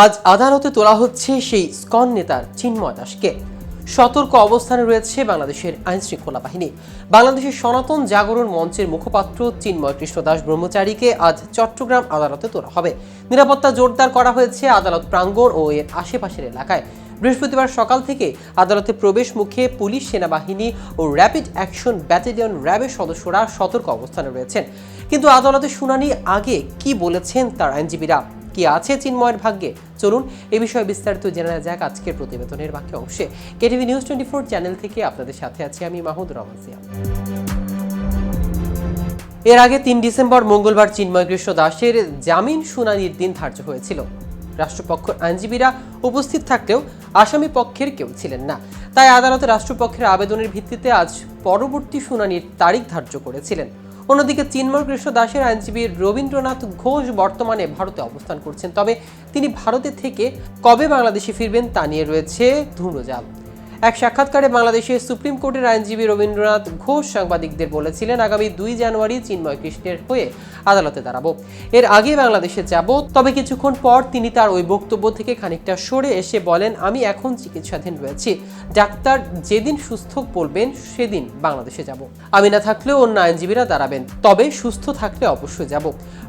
আজ আদালতে তোলা হচ্ছে সেই ইসকন নেতার চিন্ময় দাসকে। সতর্ক অবস্থানে রয়েছে বাংলাদেশের আইনশৃঙ্খলা বাহিনী। বাংলাদেশের সনাতন জাগরণ মঞ্চের মুখপাত্র চিন্ময় কৃষ্ণ দাস ব্রহ্মচারীকে আজ চট্টগ্রাম আদালতে তোলা হবে। নিরাপত্তা জোরদার করা হয়েছে আদালত প্রাঙ্গণ ও এর আশেপাশের এলাকায়। বৃহস্পতিবার সকাল থেকে আদালতে প্রবেশ মুখে পুলিশ, সেনাবাহিনী ও র্যাপিড অ্যাকশন ব্যাটালিয়ন র্যাবের সদস্যরা সতর্ক অবস্থানে রয়েছেন। কিন্তু আদালতে শুনানি আগে কি বলেছেন তার আইনজীবীরা, কি আছে চিন্ময়ের ভাগ্যে, চলুন এ বিষয়ে বিস্তারিত জেনে নেওয়া যাক আজকের প্রতিবেদনের বাকি অংশে। কেটিভি নিউজ 24 চ্যানেল থেকে আপনাদের সাথে আছি আমি মাহমুদুর রহমান সিয়াম। এর আগে 3 ডিসেম্বর মঙ্গলবার চিন্ময় কৃষ্ণ দাসের জামিন শুনানির দিন ধার্য হয়েছিল। রাষ্ট্রপক্ষ আইনজীবীরা উপস্থিত থাকলেও আসামি পক্ষের কেউ ছিলেন না, তাই আদালতে রাষ্ট্রপক্ষের আবেদনের ভিত্তিতে আজ পরবর্তী শুনানির তারিখ ধার্য করেছিলেন। অন্যদিকে চিন্ময় কৃষ্ণ দাসের আইনজীবী রবীন্দ্রনাথ ঘোষ বর্তমানে ভারতে অবস্থান করছেন, তবে তিনি ভারতে থেকে কবে বাংলাদেশে ফিরবেন তা নিয়ে রয়েছে ধূম্রজাল। এক সাক্ষাৎকারে বাংলাদেশের সুপ্রিম কোর্টের আইনজীবী রবীন্দ্রনাথ ঘোষ সাংবাদিকদের বলেছিলেন, আগামী 2 জানুয়ারি চিন্ময় কৃষ্ণের হয়ে আদালতে দাঁড়াবো। এর আগে বাংলাদেশে যাব। তবে কিছুক্ষণ পর তিনি তার ওই বক্তব্য থেকে খানিকটা সরে এসে বলেন, আমি এখন চিকিৎসাধীন রয়েছি, ডাক্তার যেদিন সুস্থ বলবেন সেদিন বাংলাদেশে যাব। আমি না থাকলেও অন্য আইনজীবীরা দাঁড়াবেন, তবে সুস্থ থাকলে অবশ্যই যাব।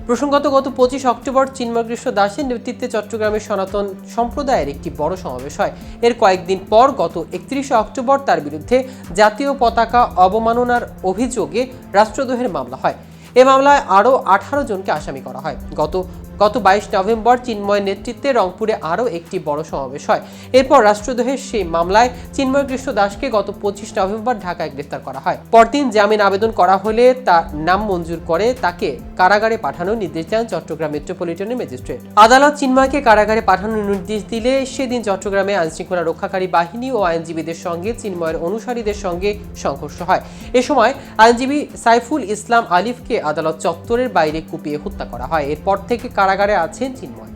প্রসঙ্গত, গত 25 অক্টোবর চিন্ময় কৃষ্ণ দাসের নেতৃত্বে চট্টগ্রামের সনাতন সম্প্রদায়ের একটি বড় সমাবেশ হয়। এর কয়েকদিন পর গত 31 অক্টোবর তার বিরুদ্ধে জাতীয় পতাকা অবমাননার অভিযোগে রাষ্ট্রদ্রোহের মামলা হয়। এ মামলায় আরও 18 জনকে আসামি করা হয়। গত 22 নভেম্বর চিন্ময়ের নেতৃত্বে রংপুরে আরও একটি বড় সমাবেশ হয়। এরপর রাষ্ট্রদ্রোহের সেই মামলায় চিন্ময় কৃষ্ণ দাসকে গত 25 নভেম্বর ঢাকায় গ্রেফতার করা হয়। পরদিন জামিন আবেদন করা হলে তার নাম মঞ্জুর করে তাকে কারাগারে পাঠানোর নির্দেশ দেন চট্টগ্রাম মেট্রোপলিটনের ম্যাজিস্ট্রেট। আদালত চিন্ময়কে কারাগারে পাঠানোর নির্দেশ দিলে সেদিন চট্টগ্রামে আইনশৃঙ্খলা রক্ষাকারী বাহিনী ও আইনজীবীদের সঙ্গে চিন্ময়ের অনুসারীদের সঙ্গে সংঘর্ষ হয়। এ সময় আইনজীবী সাইফুল ইসলাম আলিফকে আদালত চত্বরের বাইরে কুপিয়ে হত্যা করা হয়। এরপর থেকে কারাগারে আছেন চিন্ময়।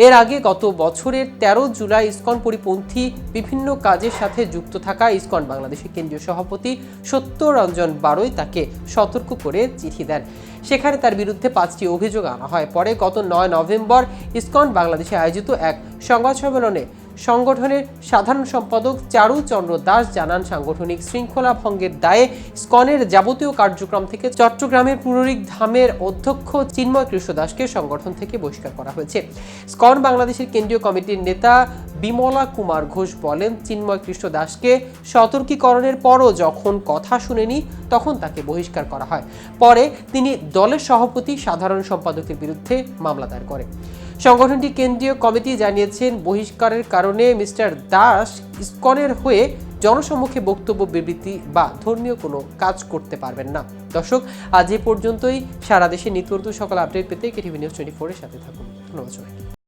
এর আগে গত বছরের 13 জুলাই ইসকন পরিপন্থী বিভিন্ন কাজের সাথে যুক্ত থাকা ইসকন বাংলাদেশের কেন্দ্রীয় সভাপতি সত্যরঞ্জন বারৈ তাকে সতর্ক করে চিঠি দেন। সেখানে তার বিরুদ্ধে 5টি অভিযোগ আনা হয়। পরে গত 9 নভেম্বর ইসকন বাংলাদেশে আয়োজিত এক সংবাদ সম্মেলনে সংগঠনের সাধারণ সম্পাদক চারু চন্দ্র দাস জানান, সাংগঠনিক শৃঙ্খলা ভঙ্গের দায়ে ইসকনের যাবতীয় কার্যক্রম থেকে চট্টগ্রামের পুররিক ধামের অধ্যক্ষ চিন্ময় কৃষ্ণ দাসকে সংগঠন থেকে বহিষ্কার করা হয়েছে। ইসকন বাংলাদেশের কেন্দ্রীয় কমিটির নেতা বিমলা কুমার ঘোষ বলেন, চিন্ময় কৃষ্ণ দাসকে সতর্কীকরণের পরও যখন কথা শুনেনি তখন তাকে বহিষ্কার করা হয়। পরে তিনি দলের সভাপতি সাধারণ সম্পাদকের বিরুদ্ধে মামলা দায়ের করেন। সংগঠনটির কেন্দ্রীয় কমিটি জানিয়েছেন, বহিষ্কারের কারণে মিস্টার দাস ইসকনের হয়ে জনসম্মুখে বক্তব্য, বিবৃতি বা ধর্মীয় কোনো কাজ করতে পারবেন না। দর্শক, আজ এ পর্যন্তই। সারা দেশে নিত্য নতুন সকল আপডেট পেতে কেটিভি নিউজ 24 এর সাথে থাকুন। ধন্যবাদ।